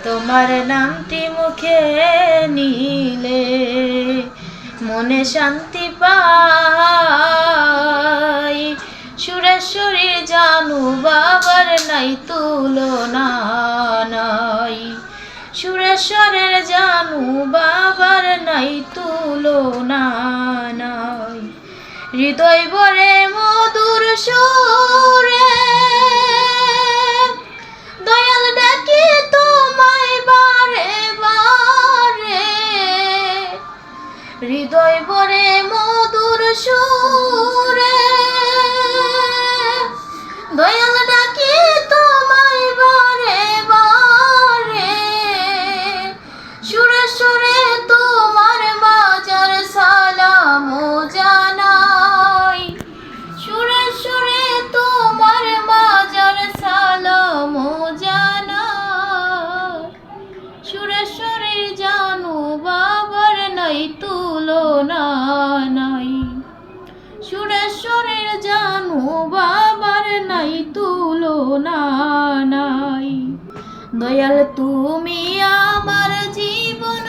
তোমার নামটি মুখে নিলে মনে শান্তি পাই। সুরেশ্বরীর জানু বাবার নাই তুলনা নাই। সুরেশ্বরের জানু বাবার নাই তুলনা নাই। হৃদয় ভরে মধুর সুরে দয়াল ডাকি তোমায় বারে বারে। হৃদয় ভরে মধুর সুরে দয়াল ডাকি তোমায় বারে বারে। সুরে সুরে তোমার বাজার সালাম জানাই। সুরে সুরে তোমার বাজার সালাম জানাই। সুরেশ্বরীর জানু বাবার নাই তুলনা নাই। সুরেশ্বরের জানু বাবার নাই তুলনা নাই। দয়াল তুমি আমার জীবন